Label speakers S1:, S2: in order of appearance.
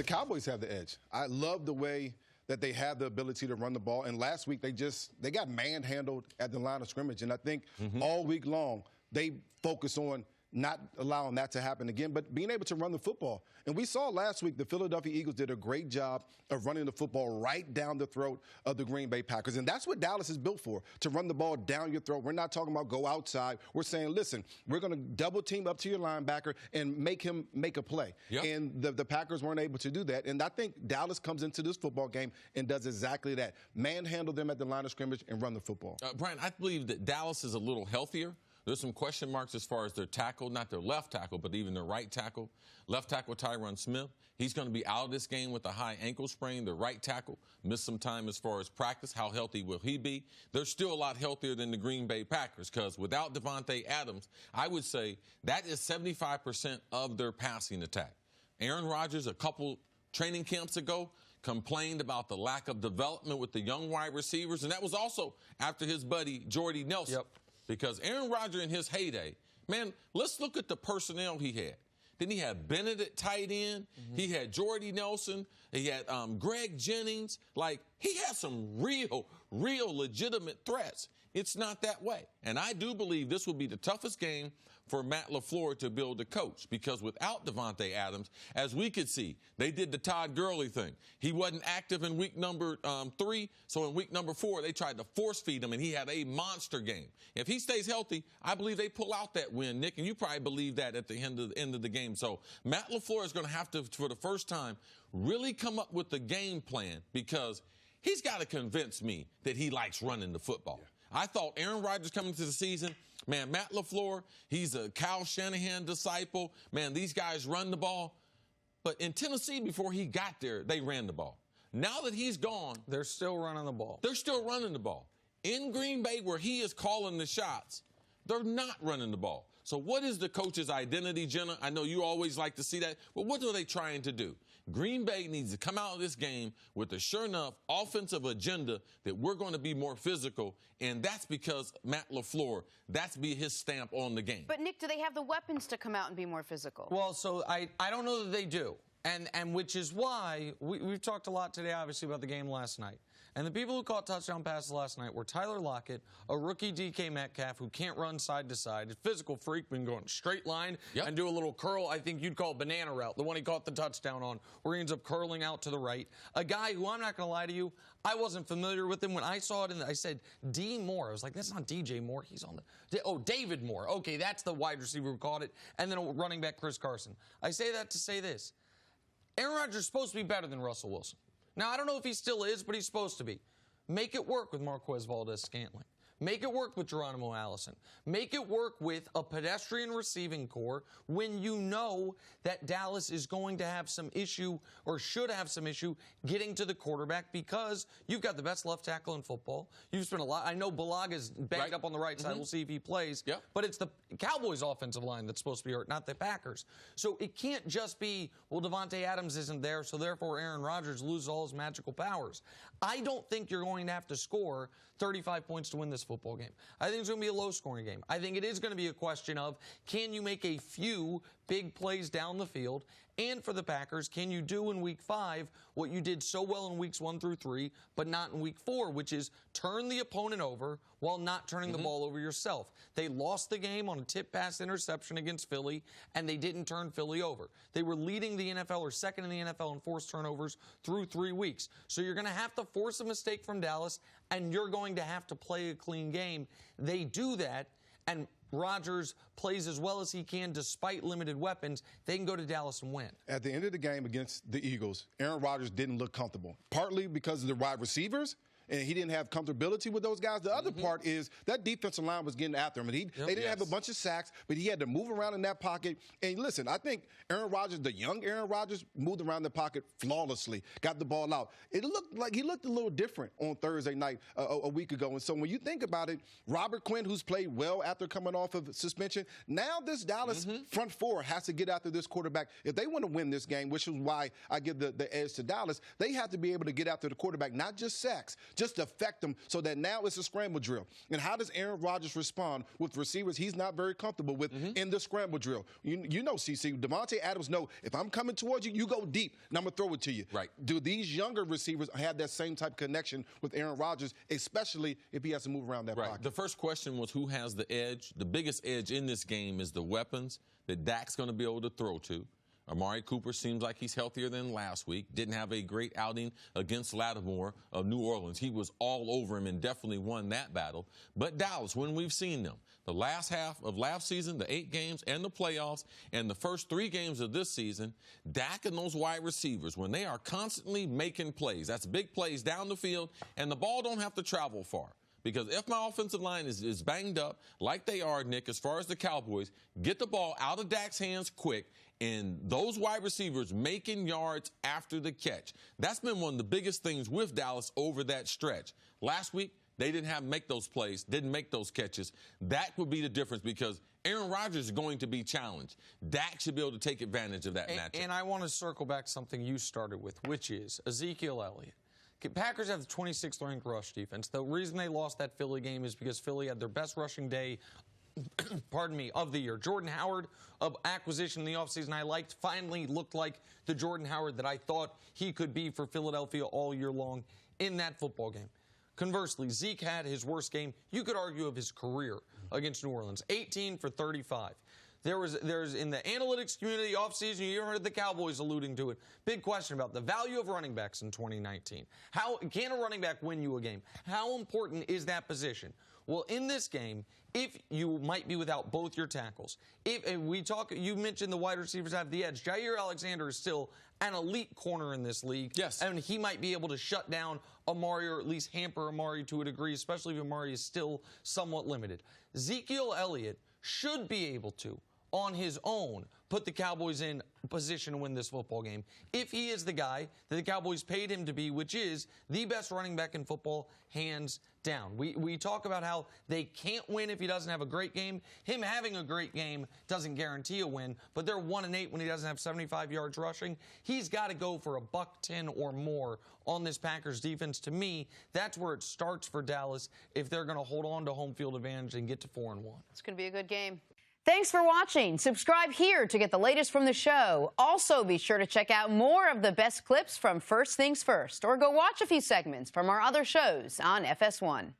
S1: The Cowboys have the edge. I love the way that they have the ability to run the ball. And last week, they got manhandled at the line of scrimmage. And I think all week long, they focus on not allowing that to happen again, but being able to run the football. And we saw last week the Philadelphia Eagles did a great job of running the football right down the throat of the Green Bay Packers. And that's what Dallas is built for, to run the ball down your throat. We're not talking about go outside. We're saying, listen, we're going to double team up to your linebacker and make him make a play. Yep. And the Packers weren't able to do that. And I think Dallas comes into this football game and does exactly that. Manhandle them at the line of scrimmage and run the football.
S2: Brian, I believe that Dallas is a little healthier. There's some question marks as far as their tackle, not their left tackle, but even their right tackle. Left tackle Tyron Smith, he's going to be out of this game with a high ankle sprain. The right tackle missed some time as far as practice. How healthy will he be? They're still a lot healthier than the Green Bay Packers because without Davante Adams, I would say that is 75% of their passing attack. Aaron Rodgers, a couple training camps ago, complained about the lack of development with the young wide receivers, and that was also after his buddy Jordy Nelson. Yep. Because Aaron Rodgers in his heyday, man, let's look at the personnel he had. Then he had Bennett at tight end. He had Jordy Nelson. He had Greg Jennings. Like, he had some real legitimate threats. It's not that way. And I do believe this will be the toughest game for Matt LaFleur to build a coach because without Davante Adams, as we could see, they did the Todd Gurley thing. He wasn't active in week number 3, so in week number 4, they tried to force feed him, and he had a monster game. If he stays healthy, I believe they pull out that win, Nick, and you probably believe that at the end of the game. So Matt LaFleur is going to have to, for the first time, really come up with a game plan because he's got to convince me that he likes running the football. Yeah. I thought Aaron Rodgers coming to the season, man, Matt LaFleur, he's a Kyle Shanahan disciple. Man, these guys run the ball. But in Tennessee, before he got there, they ran the ball. Now that he's gone,
S3: they're still running the ball.
S2: They're still running the ball. In Green Bay, where he is calling the shots, they're not running the ball. So what is the coach's identity, Jenna? I know you always like to see that, but what are they trying to do? Green Bay needs to come out of this game with a sure enough offensive agenda that we're going to be more physical, and that's because Matt LaFleur, that's be his stamp on the game.
S4: But, Nick, do they have the weapons to come out and be more physical?
S3: Well, so I don't know that they do, and which is why we've talked a lot today, obviously, about the game last night. And the people who caught touchdown passes last night were Tyler Lockett, a rookie DK Metcalf who can't run side to side, a physical freak, been going straight line and do a little curl, I think you'd call banana route, the one he caught the touchdown on, where he ends up curling out to the right. A guy who, I'm not going to lie to you, I wasn't familiar with him. When I saw it, I said, D. Moore. I was like, that's not DJ Moore. He's on the, oh, David Moore. Okay, that's the wide receiver who caught it. And then running back Chris Carson. I say that to say this. Aaron Rodgers is supposed to be better than Russell Wilson. Now, I don't know if he still is, but he's supposed to be. Make it work with Marquez Valdez-Scantling. Make it work with Geronimo Allison. Make it work with a pedestrian receiving core when you know that Dallas is going to have some issue or should have some issue getting to the quarterback because you've got the best left tackle in football. You've spent a lot. I know Balaga's banged up on the right side. We'll see if he plays. Yep. But it's the Cowboys' offensive line that's supposed to be hurt, not the Packers. So it can't just be, well, Davante Adams isn't there, so therefore Aaron Rodgers loses all his magical powers. I don't think you're going to have to score 35 points to win this football game. I think it's going to be a low-scoring game. I think it is going to be a question of, can you make a few big plays down the field? And for the Packers, can you do in Week 5 what you did so well in Weeks 1 through 3, but not in Week 4, which is turn the opponent over while not turning the ball over yourself? They lost the game on a tip pass interception against Philly, and they didn't turn Philly over. They were leading the NFL or second in the NFL in forced turnovers through 3 weeks. So you're going to have to force a mistake from Dallas, and you're going to have to play a clean game. They do that, and Rodgers plays as well as he can despite limited weapons. They can go to Dallas and win.
S1: At the end of the game against the Eagles, Aaron Rodgers didn't look comfortable, partly because of the wide receivers, and he didn't have comfortability with those guys. The other part is that defensive line was getting after him. And they didn't have a bunch of sacks, but he had to move around in that pocket. And listen, I think Aaron Rodgers, the young Aaron Rodgers, moved around the pocket flawlessly, got the ball out. It looked like he looked a little different on Thursday night a week ago. And so when you think about it, Robert Quinn, who's played well after coming off of suspension, now this Dallas front four has to get after this quarterback. If they want to win this game, which is why I give the edge to Dallas, they have to be able to get after the quarterback, not just sacks, just to affect them so that now it's a scramble drill. And how does Aaron Rodgers respond with receivers he's not very comfortable with in the scramble drill? You know, CC, Devontae Adams know if I'm coming towards you, you go deep, and I'm going to throw it to you.
S2: Right.
S1: Do these younger receivers have that same type of connection with Aaron Rodgers, especially if he has to move around that pocket?
S2: The first question was who has the edge. The biggest edge in this game is the weapons that Dak's going to be able to throw to. Amari Cooper seems like he's healthier than last week. Didn't have a great outing against Lattimore of New Orleans. He was all over him and definitely won that battle. But Dallas, when we've seen them, the last half of last season, the 8 games and the playoffs, and the first 3 games of this season, Dak and those wide receivers, when they are constantly making plays, that's big plays down the field, and the ball don't have to travel far. Because if my offensive line is banged up, like they are, Nick, as far as the Cowboys, get the ball out of Dak's hands quick, and those wide receivers making yards after the catch. That's been one of the biggest things with Dallas over that stretch. Last week, they didn't make those plays, didn't make those catches. That would be the difference because Aaron Rodgers is going to be challenged. Dak should be able to take advantage of that matchup.
S3: And I want to circle back to something you started with, which is Ezekiel Elliott. Packers have the 26th ranked rush defense. The reason they lost that Philly game is because Philly had their best rushing day of the year. Jordan Howard, of acquisition in the offseason I liked, finally looked like the Jordan Howard that I thought he could be for Philadelphia all year long in that football game. Conversely, Zeke had his worst game, you could argue, of his career against New Orleans, 18 for 35. There's in the analytics community offseason, you heard the Cowboys alluding to it. Big question about the value of running backs in 2019. How can a running back win you a game? How important is that position? Well, in this game, if you might be without both your tackles, you mentioned the wide receivers have the edge. Jair Alexander is still an elite corner in this league.
S2: Yes.
S3: And he might be able to shut down Amari or at least hamper Amari to a degree, especially if Amari is still somewhat limited. Ezekiel Elliott should be able to, on his own, put the Cowboys in position to win this football game. If he is the guy that the Cowboys paid him to be, which is the best running back in football, hands down. We talk about how they can't win if he doesn't have a great game. Him having a great game doesn't guarantee a win, but they're 1-8 when he doesn't have 75 yards rushing. He's got to go for $110 or more on this Packers defense. To me, that's where it starts for Dallas if they're going to hold on to home field advantage and get to 4-1.
S4: It's going to be a good game. Thanks for watching. Subscribe here to get the latest from the show. Also, be sure to check out more of the best clips from First Things First, or go watch a few segments from our other shows on FS1.